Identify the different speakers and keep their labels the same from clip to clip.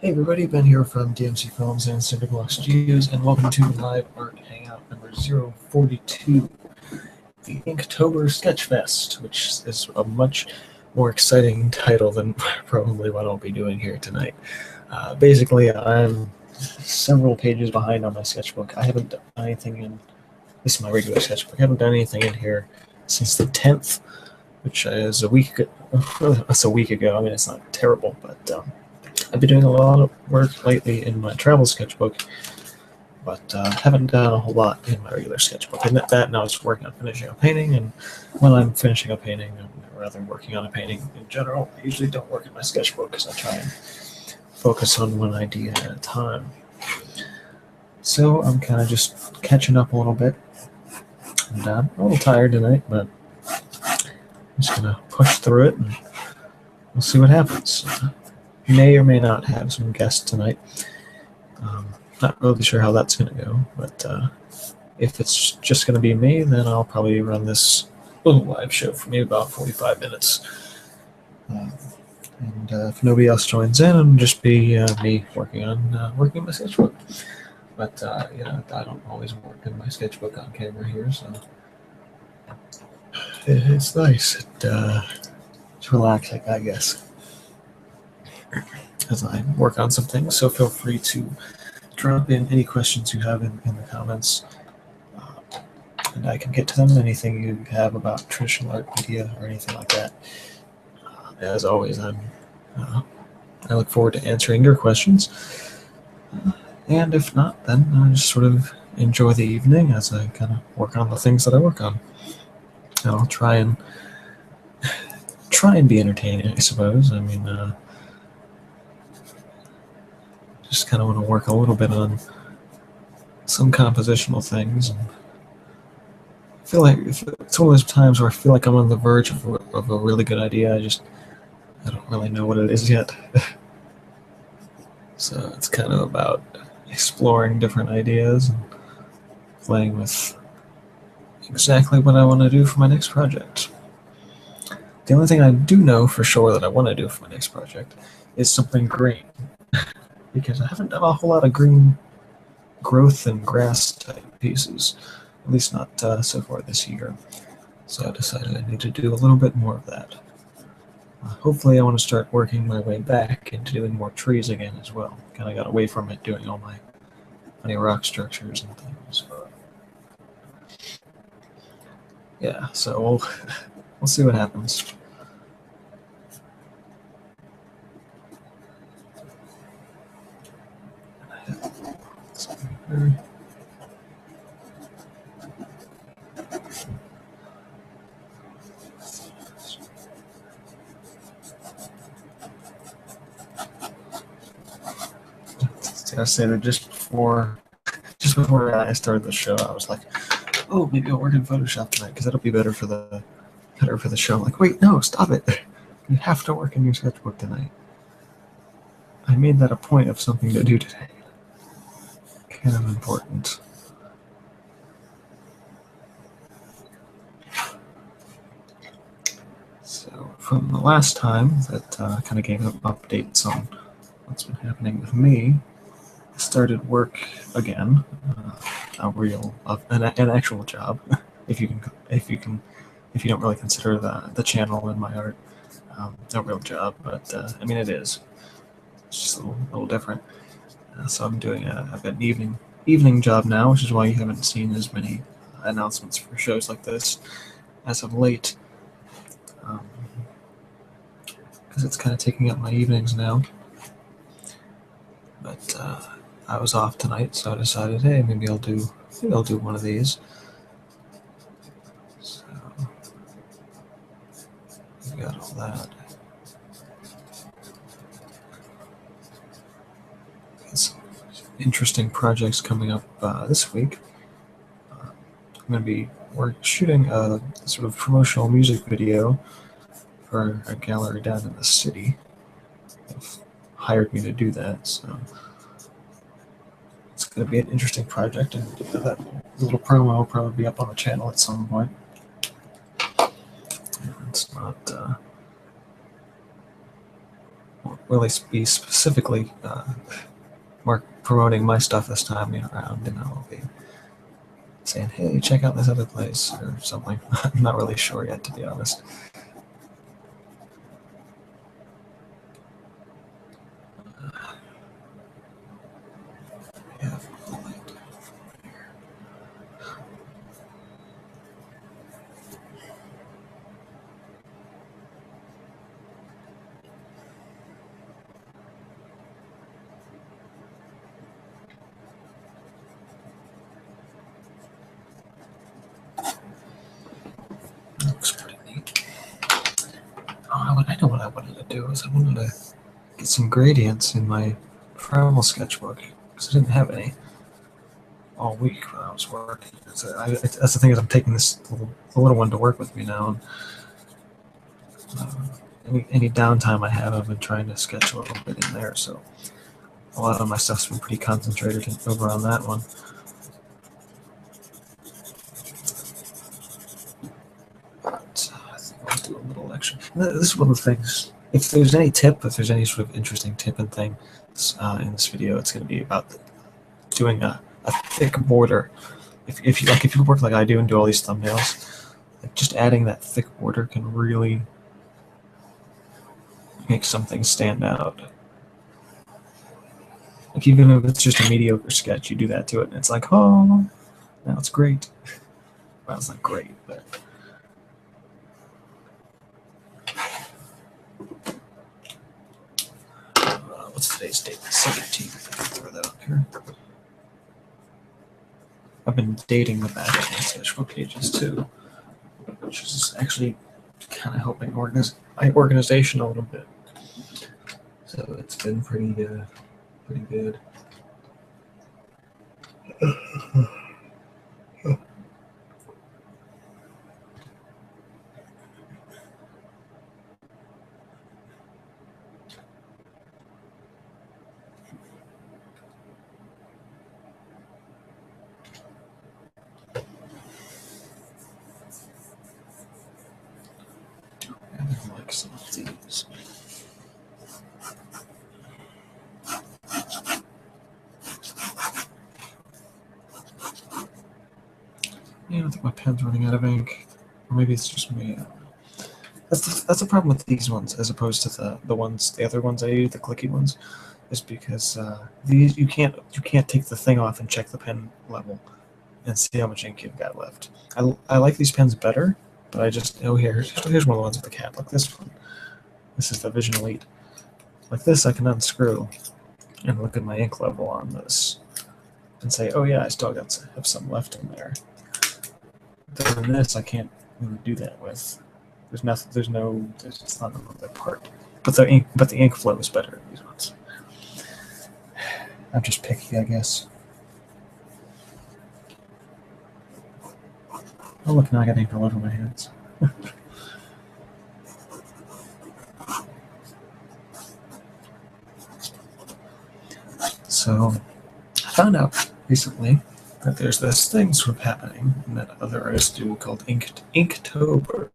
Speaker 1: Hey everybody, Ben here from DMC Films and Cinderblock Studios, and welcome to Live Art Hangout number 042, the INKtober Sketchfest, which is a much more exciting title than probably what I'll be doing here tonight. Basically, I'm several pages behind on my sketchbook. I haven't done anything in, this is my regular sketchbook, I haven't done anything in here since the 10th, which is a week ago. That's a week ago. I mean, it's not terrible, but I've been doing a lot of work lately in my travel sketchbook, but haven't done a whole lot in my regular sketchbook. And now I was working on finishing a painting, and when I'm finishing a painting, rather than working on a painting in general, I usually don't work in my sketchbook because I try and focus on one idea at a time. So I'm kind of just catching up a little bit, and I'm a little tired tonight, but I'm just going to push through it, and we'll see what happens. May or may not have some guests tonight. Not really sure how that's going to go, but if it's just going to be me, then I'll probably run this little live show for maybe about 45 minutes. And if nobody else joins in, it'll just be me working on my sketchbook. But I don't always work in my sketchbook on camera here, so it's nice. It's relaxing, I guess, as I work on some things. So feel free to drop in any questions you have in the comments, and I can get to them. Anything you have about traditional art media or anything like that. As always, I look forward to answering your questions. And if not, then I just sort of enjoy the evening as I kind of work on the things that I work on. And I'll try and be entertaining, I suppose. I mean, just kind of want to work a little bit on some compositional things. And I feel like it's one of those times where I feel like I'm on the verge of a really good idea. I don't really know what it is yet. So it's kind of about exploring different ideas and playing with exactly what I want to do for my next project. The only thing I do know for sure that I want to do for my next project is something green, because I haven't done a whole lot of green growth and grass type pieces, at least not so far this year. So I decided I need to do a little bit more of that. Hopefully I want to start working my way back into doing more trees again as well. Kind of got away from it doing all my funny rock structures and things. But yeah, so we'll see what happens. I said it just before I started the show. I was like, "Oh, maybe I'll work in Photoshop tonight because that'll be better for the show." I'm like, wait, no, stop it! You have to work in your sketchbook tonight. I made that a point of something to do today. Kind of important. So from the last time that kind of gave updates on what's been happening with me, I started work again, an actual job, if you don't really consider the channel and my art a real job, but I mean it is. It's just a little different. So I'm doing I've got an evening job now, which is why you haven't seen as many announcements for shows like this as of late, because it's kind of taking up my evenings now. But I was off tonight, so I decided, hey, maybe I'll do one of these. So we got all that. Some interesting projects coming up this week. I'm going to be shooting a sort of promotional music video for a gallery down in the city. They've hired me to do that, so it's going to be an interesting project, and that little promo will probably be up on the channel at some point. It's not really be specifically promoting my stuff this time around. I'll be saying, hey, check out this other place or something. I'm not really sure yet, to be honest. Yeah. Looks pretty neat. Oh, I know what I wanted to do is I wanted to get some gradients in my primal sketchbook because I didn't have any all week when I was working. That's the thing is I'm taking this little one to work with me now. And, any downtime I have, I've been trying to sketch a little bit in there. So a lot of my stuff's been pretty concentrated over on that one. But I think I'll do a little lecture. This is one of the things. If there's any sort of interesting tip and thing in this video, it's going to be about doing a thick border. If you work like I do and do all these thumbnails, like just adding that thick border can really make something stand out. Like even if it's just a mediocre sketch, you do that to it, and it's like, oh, now it's great. Well, it's not great, but. What's today's date? The 17th. I can throw that up here. I've been dating the back of my sketchbook pages too, which is actually kind of helping my organization a little bit. So it's been pretty good. I like some of these. I don't think my pen's running out of ink, or maybe it's just me. That's the problem with these ones, as opposed to the other ones I use, the clicky ones, is because these you can't take the thing off and check the pen level and see how much ink you've got left. I like these pens better, but here's one of the ones with the cap, like this one. This is the Vision Elite. Like this, I can unscrew and look at my ink level on this and say, oh yeah, I still have some left in there. Then this, I can't really do that with. It's not another part. But the ink flow is better in these ones. I'm just picky, I guess. Oh look, now I got ink all over my hands. So I found out recently that there's this thing sort of happening that other artists do called INKtober,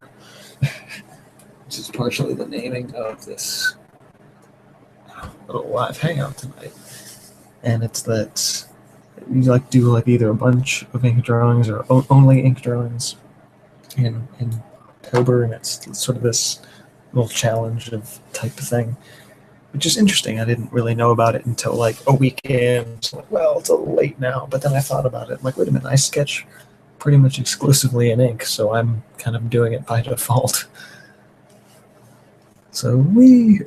Speaker 1: which is partially the naming of this little live hangout tonight. And it's that you do either a bunch of ink drawings or only ink drawings in October, and it's sort of this little challenge of type of thing, which is interesting. I didn't really know about it until like a weekend. So well, it's a little late now, but then I thought about it. I'm like, wait a minute, I sketch pretty much exclusively in ink, so I'm kind of doing it by default. So we.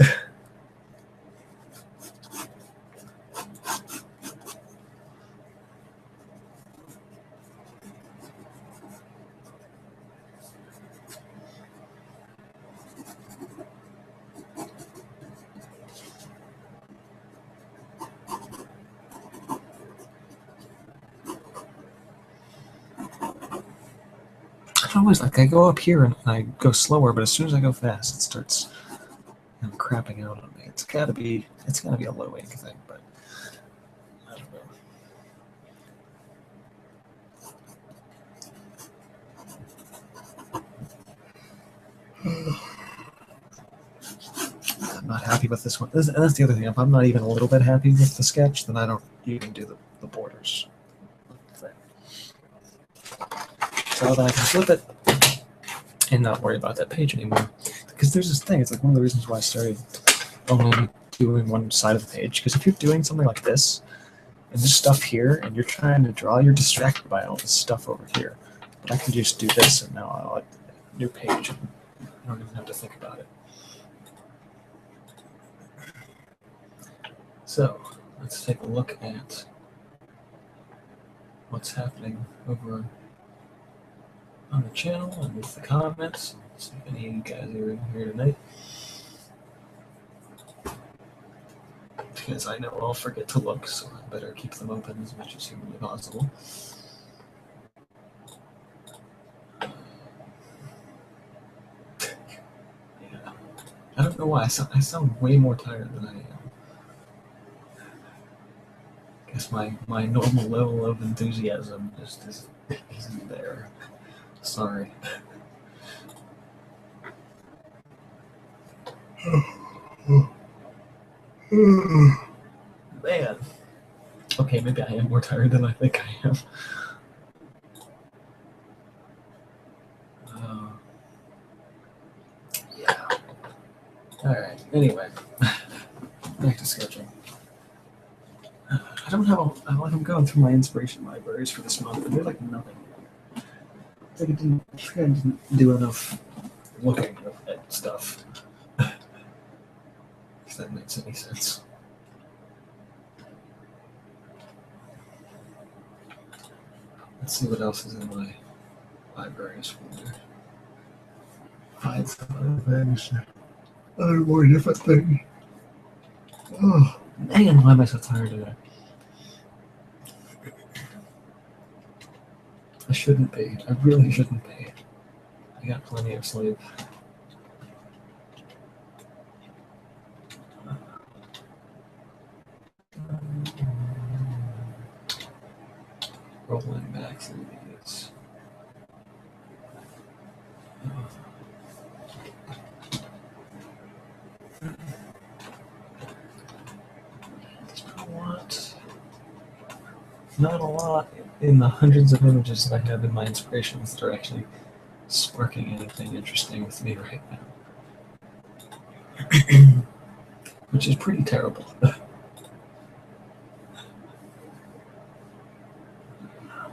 Speaker 1: Always like I go up here and I go slower, but as soon as I go fast, it starts crapping out on me. It's gotta be a low ink thing, but I don't know. I'm not happy with this one. And that's the other thing. If I'm not even a little bit happy with the sketch, then I don't even do the borders. So then I can flip it and not worry about that page anymore. Because there's this thing, it's like one of the reasons why I started only doing one side of the page. Because if you're doing something like this, and there's stuff here, and you're trying to draw, you're distracted by all this stuff over here. But I can just do this, and now I'll add a new page. I don't even have to think about it. So let's take a look at what's happening over on the channel and with the comments. See if any of you guys are in here tonight. Because I know I'll forget to look, so I better keep them open as much as humanly possible. Yeah. I don't know why. I sound way more tired than I am. I guess my normal level of enthusiasm just isn't there. Sorry. Man. Okay, maybe I am more tired than I think I am. Yeah. Alright, anyway. Back to sketching. I'm going through my inspiration libraries for this month, and they're like nothing. It's like I didn't do enough looking at stuff. If that makes any sense. Let's see what else is in my libraries folder. Find some other things. Other more different things. Oh, man, why am I so tired today? I shouldn't be. I really shouldn't be. I got plenty of sleep. Rolling back through these. Not a lot in the hundreds of images that I have in my inspirations that are actually sparking anything interesting with me right now. Which is pretty terrible.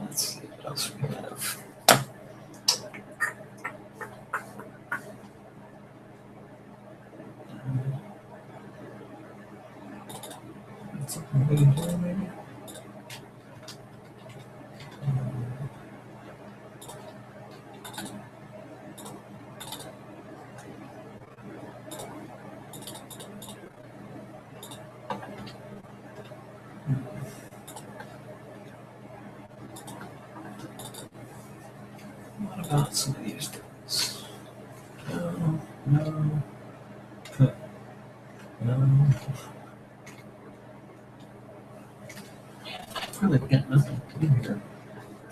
Speaker 1: Let's see what else we have. Something good here, maybe? What about some of these things? No. Really got nothing in here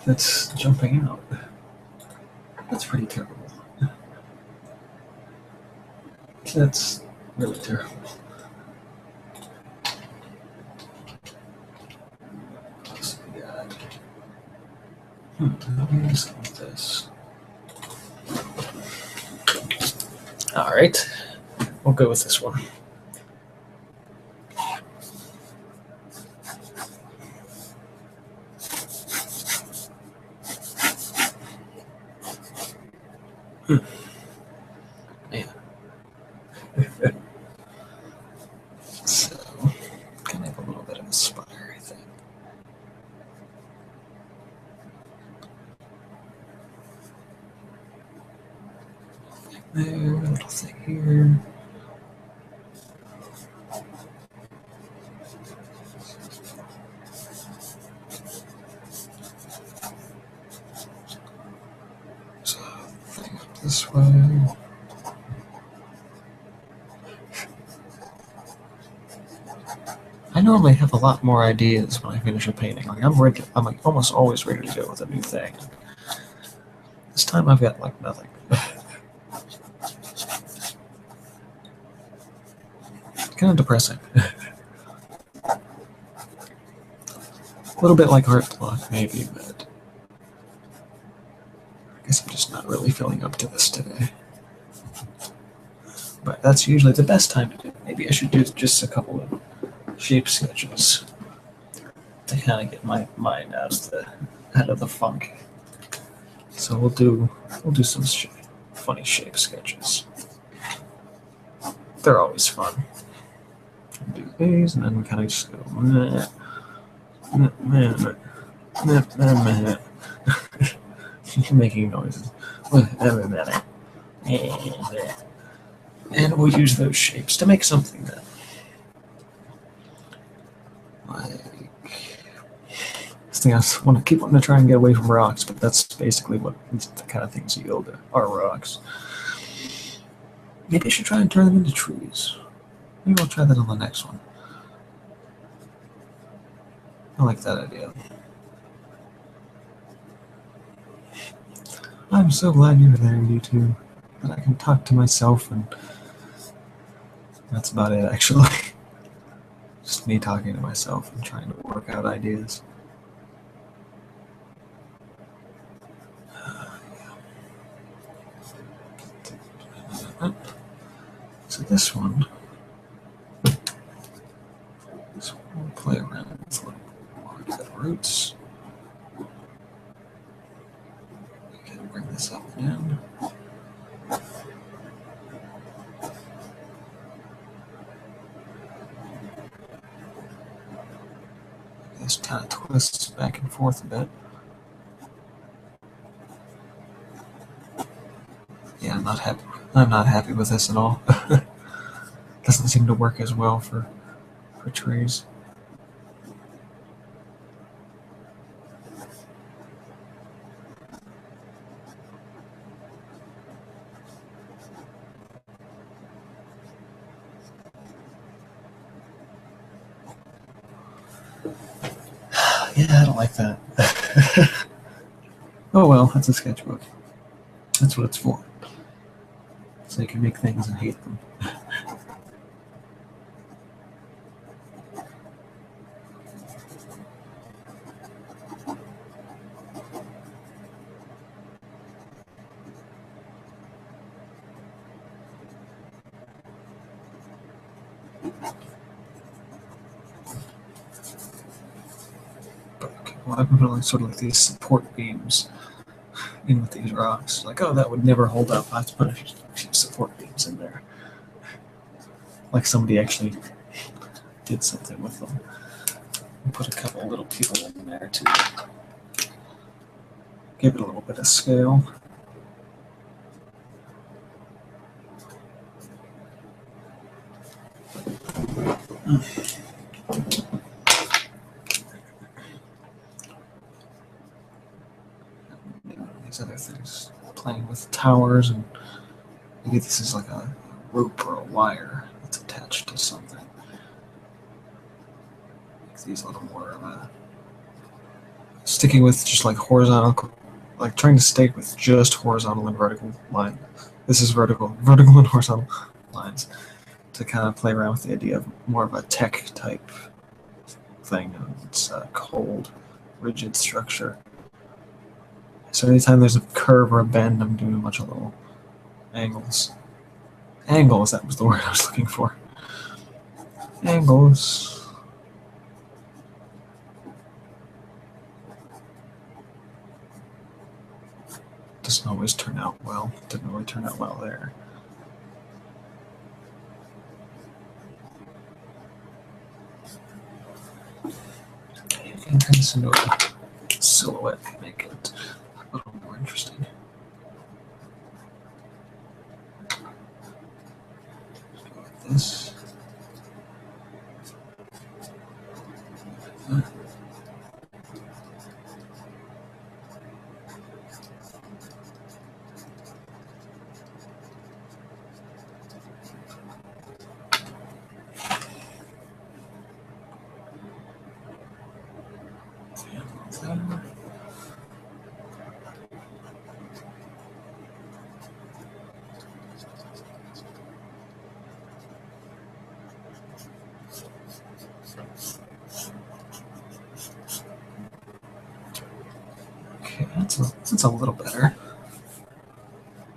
Speaker 1: that's jumping out. That's pretty terrible. That's really terrible. What else have we got? Let me just go with this. Alright, we'll go with this one. Man. So, kind of have a little bit of a spider, I think. There, little thing here. So, thing up this way. I normally have a lot more ideas when I finish a painting. Like I'm like almost always ready to go with a new thing. This time I've got like nothing. Kind of depressing. A little bit like art block, maybe, but I guess I'm just not really feeling up to this today. But that's usually the best time to do it. Maybe I should do just a couple of shape sketches to kind of get my mind out of the funk. So we'll do some funny shape sketches. They're always fun. Do these, and then we kind of just go meh, meh, meh, meh, meh, meh, meh. Making noises. And we'll use those shapes to make something that, like, this thing I want to keep wanting to try and get away from rocks, but that's basically what the kind of things yield are rocks. Maybe I should try and turn them into trees. Maybe I'll try that on the next one. I like that idea. I'm so glad you're there, you two. That I can talk to myself, and that's about it, actually. Just me talking to myself and trying to work out ideas. So this one we'll play around with a little more good roots. We can bring this up and down. This kind of twists back and forth a bit. Yeah, I'm not happy with this at all. Doesn't seem to work as well for trees. Yeah, I don't like that. Oh well, that's a sketchbook. That's what it's for. So you can make things and hate them. Well, I've been putting sort of like these support beams in with these rocks. Like, oh, that would never hold up. I have to put a few support beams in there. Like somebody actually did something with them. And put a couple little people in there to give it a little bit of scale. These other things, playing with towers, and maybe this is like a rope or a wire that's attached to something. Makes these a little more sticking with just like horizontal, like trying to stick with just horizontal and vertical line. This is vertical and horizontal lines to kind of play around with the idea of more of a tech type thing. It's a cold, rigid structure. So anytime there's a curve or a bend, I'm doing a bunch of little angles. Angles, that was the word I was looking for. Angles. Doesn't always turn out well. Didn't really turn out well there. You can turn this into a silhouette and make it a little more interesting. Go like this. that's a little better.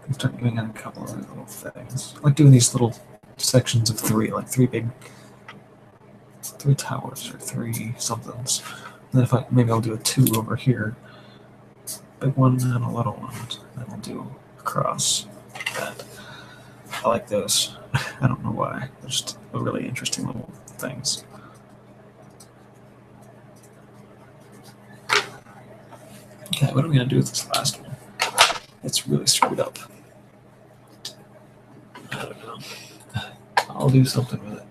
Speaker 1: I can start doing a couple of little things. I like doing these little sections of three, like three towers or three somethings. And then maybe I'll do a two over here. Big one and a little one. Then I'll do across that. I like those. I don't know why. They're just really interesting little things. Okay, what am I going to do with this last one? It's really screwed up. I don't know. I'll do something with it.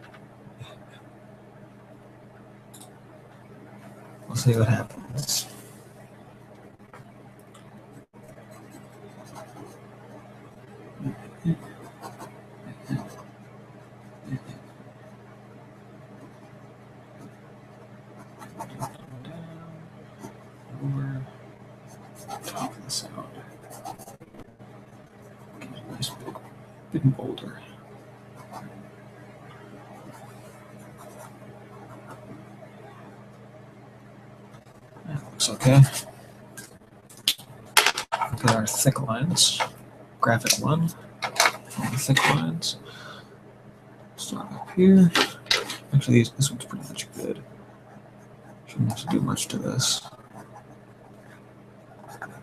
Speaker 1: We'll see what happens. Top of this out. Get a nice big boulder. That looks okay. Look at our thick lines. Graphic one. All the thick lines. Start up here. Actually, this one's pretty much good. Shouldn't have to do much to this.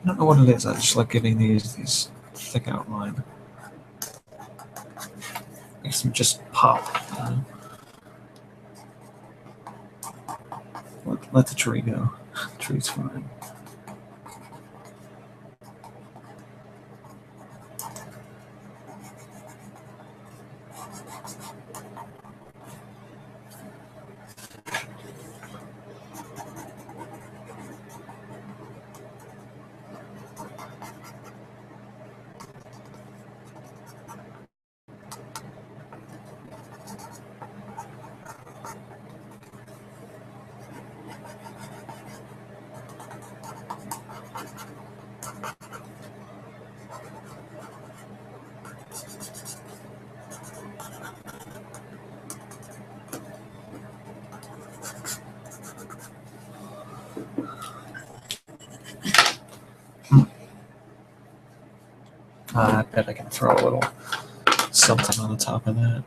Speaker 1: I don't know what it is. I just like getting these thick outline. Makes them just pop. Let the tree go. The tree's fine. I bet I can throw a little something on the top of that.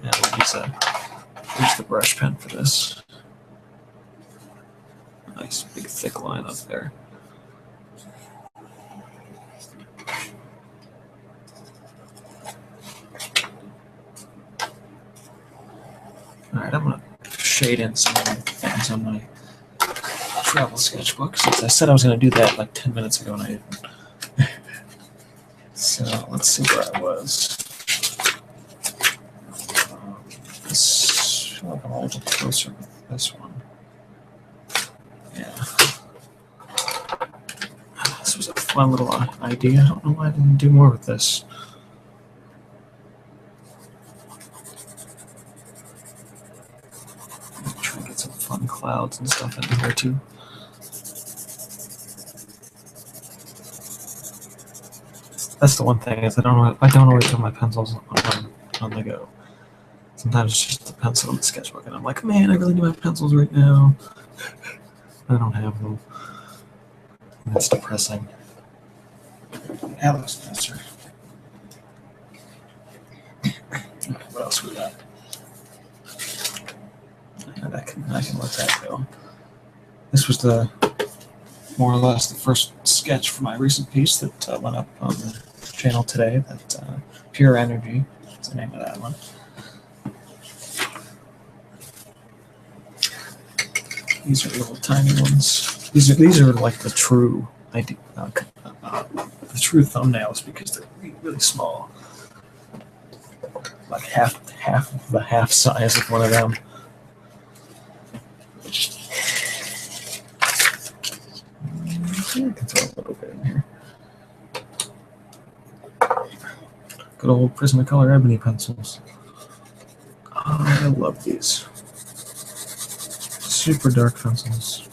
Speaker 1: Yeah, we'll use the brush pen for this. Nice big thick line up there. Alright, I'm going to shade in some things on my travel sketchbook, since I said I was going to do that like 10 minutes ago and I didn't. So let's see where I was. I feel like I'm a little closer with this one. Yeah. This was a fun little idea. I don't know why I didn't do more with this. Try and get some fun clouds and stuff in here too. That's the one thing, is I don't always have my pencils on the go. Sometimes it's just the pencil in the sketchbook, and I'm like, man, I really need my pencils right now. I don't have them. And it's depressing. That looks nicer. What else we got? I can let that go. This was more or less the first sketch for my recent piece that went up on the channel today. That Pure Energy is the name of that one. These are little tiny ones. These are like the true idea, the true thumbnails, because they're really small, like half of the half size of one of them. I can throw a little bit in here. Good old Prismacolor ebony pencils. Oh, I love these. Super dark pencils.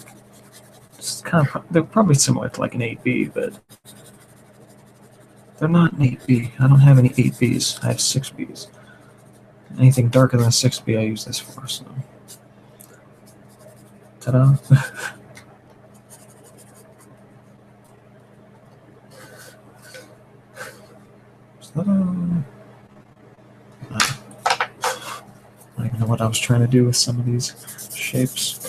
Speaker 1: It's they're probably similar to like an 8B, but they're not an 8B. I don't have any 8Bs. I have 6Bs. Anything darker than a 6B I use this for, so. Ta-da. don't even know what I was trying to do with some of these shapes.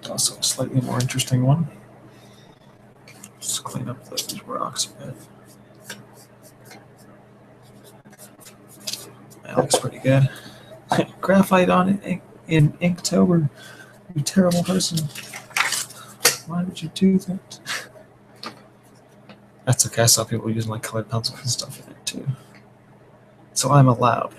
Speaker 1: Also a slightly more interesting one. Just clean up those rocks a bit. That looks pretty good. Graphite on in INKtober. You terrible person. Why would you do that? That's okay. I saw people using like colored pencils and stuff in it too. So I'm allowed.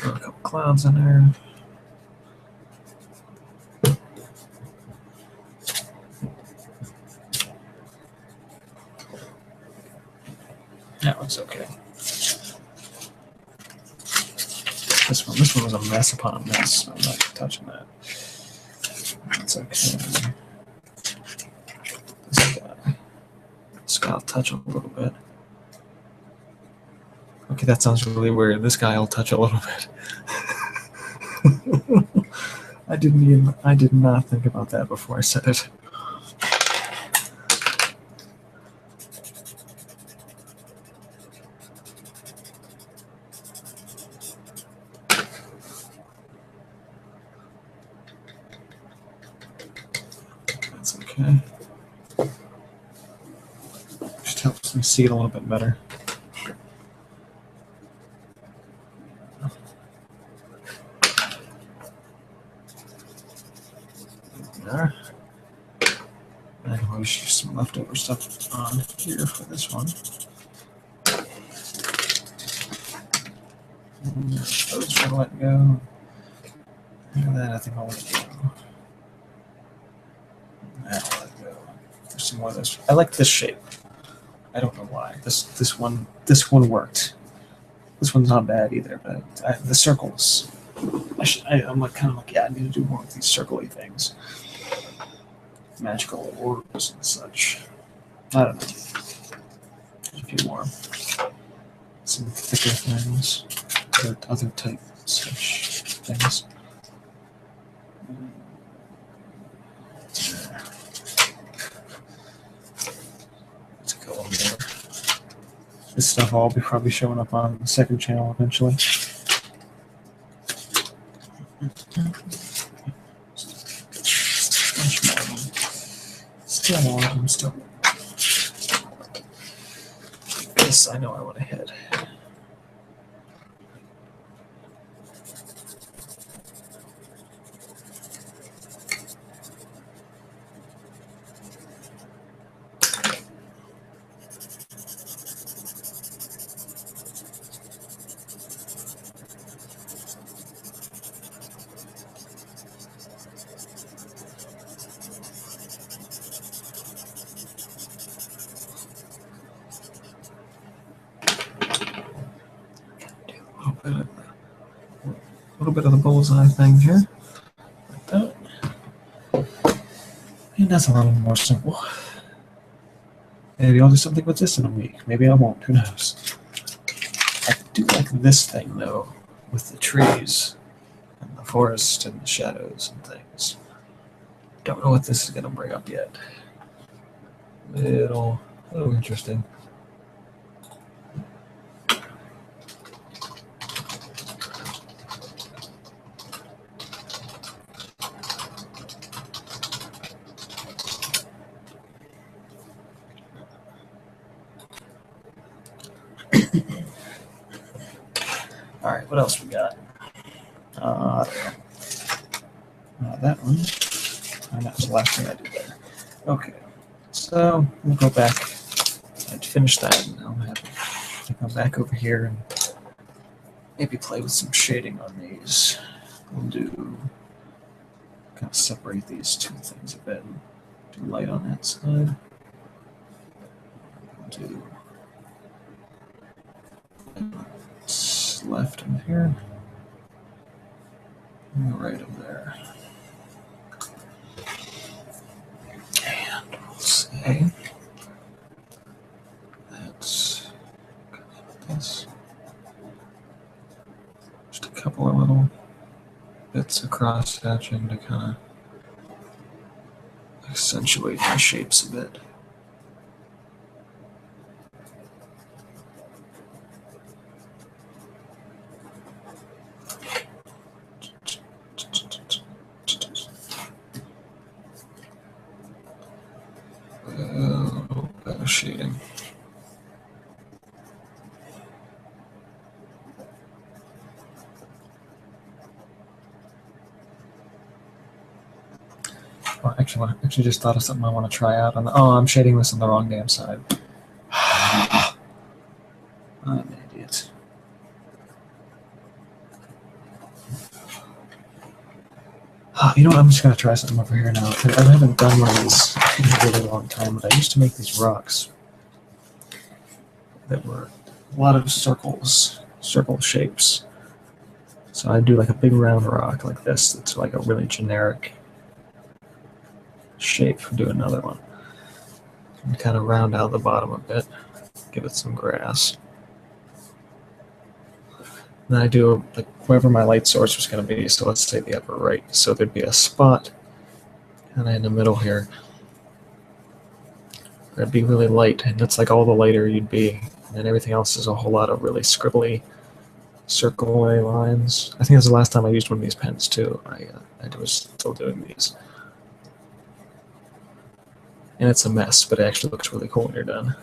Speaker 1: Throw a couple clouds in there. That looks okay. This one was a mess upon a mess. I'm not touching that. That's okay. This guy will touch a little bit. Okay, that sounds really weird. This guy will touch a little bit. I did not think about that before I said it. That's okay. Just helps me see it a little bit better. There. I can always use some leftover stuff on here for this one. Those are let go. And then I think I'll let go. That'll let go. There's some more of this. I like this shape. I don't know why. This one worked. This one's not bad either, but the circles. I'm like kind of like, yeah, I need to do more of these circly things. Magical orbs and such. I don't know. There's a few more. Some thicker things. Other type such things. Let's go on there. This stuff will all be probably showing up on the second channel eventually. Still on, I'm still. Yes, I know I want to hit. A little bit of the bullseye thing here, like that. And that's a little more simple. Maybe I'll do something with this in a week. Maybe I won't. Who knows? I do like this thing though, with the trees and the forest and the shadows and things. Don't know what this is going to bring up yet. Little interesting. All right, what else we got? That one. And that was the last thing I did there. Okay, so we'll go back. I'd finish that, and I'll come back over here and maybe play with some shading on these. We'll do kind of separate these two things a bit. Do light on that side. Do left in here. And right over there. And we'll say that's this. Just a couple of little bits of cross hatching to kind of accentuate my shapes a bit. Better shading. Oh, actually, just thought of something I want to try out. Oh, I'm shading this on the wrong damn side. I'm an idiot. You know what? I'm just going to try something over here now. I haven't done one of these in a really long time, but I used to make these rocks that were a lot of circle shapes. So I'd do like a big round rock like this that's like a really generic shape. Do another one. And kind of round out the bottom a bit. Give it some grass. Then I do like wherever my light source was going to be. So let's say the upper right. So there'd be a spot kind of in the middle here. It'd be really light, and that's like all the lighter you'd be. And then everything else is a whole lot of really scribbly circle lines. I think that's the last time I used one of these pens too. I was still doing these. And it's a mess, but it actually looks really cool when you're done.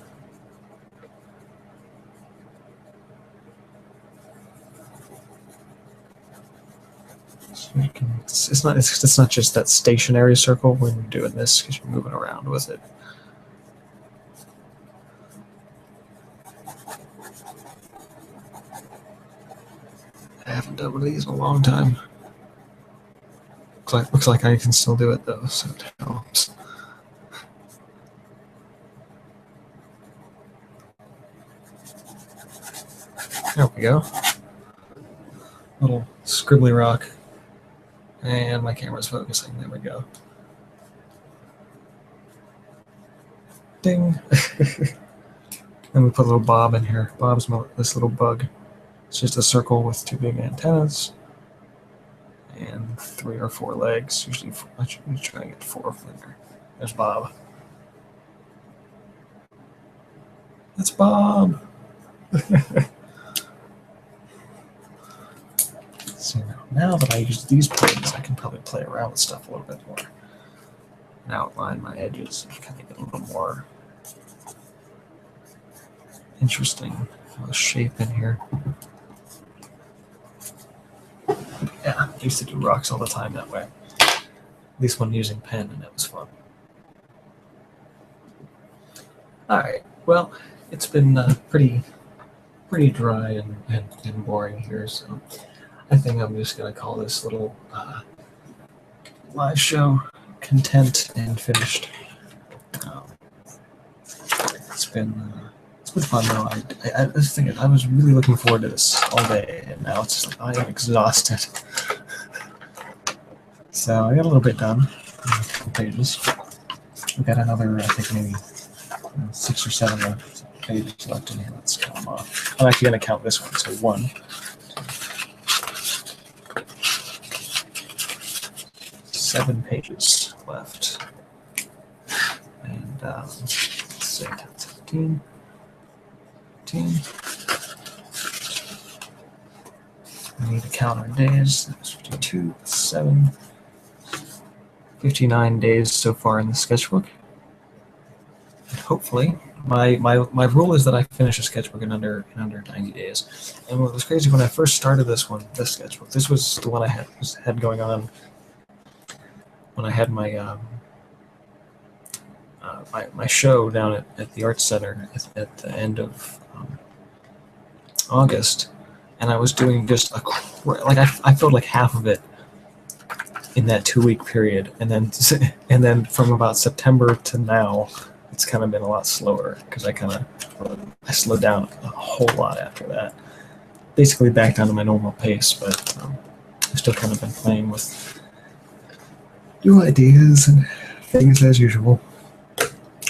Speaker 1: So you can, it's not just that stationary circle when you're doing this because you're moving around with it. I haven't done one of these in a long time. Looks like I can still do it though, so it helps. There we go. Little scribbly rock. And my camera's focusing. There we go. Ding. And we put a little bob in here. Bob's this little bug. It's just a circle with two big antennas and 3 or 4 legs. Usually, I should try to get 4 of them there. There's Bob. That's Bob. So now that I use these pens, I can probably play around with stuff a little bit more and outline my edges and kind of get a little more interesting shape in here. Yeah, I used to do rocks all the time that way. At least when using pen, and it was fun. All right. Well, it's been pretty dry and boring here, so I think I'm just gonna call this little live show content and finished. It's been fun though. I was thinking I was really looking forward to this all day, and now it's just like I am exhausted. So I got a little bit done. A couple pages. We got another, I think maybe 6 or 7 pages left in here. Let's count them off. I'm actually going to count this one. So 1, 7 pages left. And let's say 17. 15. I need to count our days. That's 52, 7, 59 days so far in the sketchbook. And hopefully, my rule is that I finish a sketchbook in under 90 days. And what was crazy when I first started this sketchbook, this was the one I had going on when I had my my show down at the Arts Center at the end of August. and I was doing just I filled like half of it in that 2-week period, and then from about September to now, it's kind of been a lot slower because I slowed down a whole lot after that. Basically back down to my normal pace, but I've still kind of been playing with new ideas and things as usual.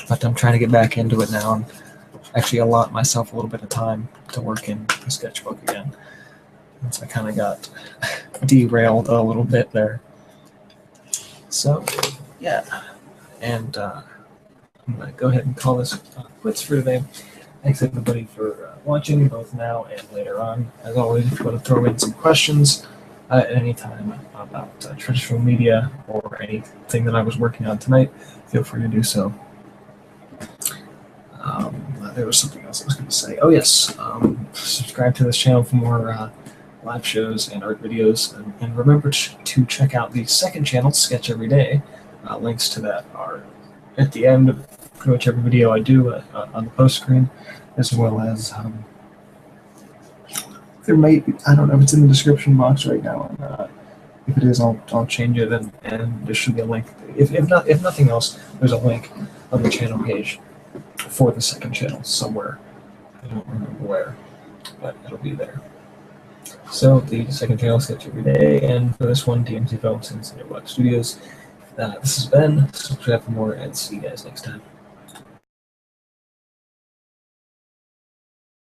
Speaker 1: But I'm trying to get back into it now and actually allot myself a little bit of time to work in the sketchbook again. And so I kind of got derailed a little bit there. So, yeah. And I'm going to go ahead and call this quits for today. Thanks everybody for watching, both now and later on. As always, if you want to throw in some questions at any time about traditional media or anything that I was working on tonight, feel free to do so. There was something else I was going to say. Oh yes, subscribe to this channel for more live shows and art videos, and remember to check out the second channel, Sketch Every Day. Links to that are at the end of pretty much every video I do on the post screen, as well as there may be, I don't know if it's in the description box right now. If it is, I'll change it, and there should be a link. If nothing else, there's a link on the channel page for the second channel somewhere. I don't remember where, but it'll be there. So the second channel, Sketch Every Day, and for this one, DMC Films and Cinderbox Studios. This has been. Subscribe for more, and see you guys next time.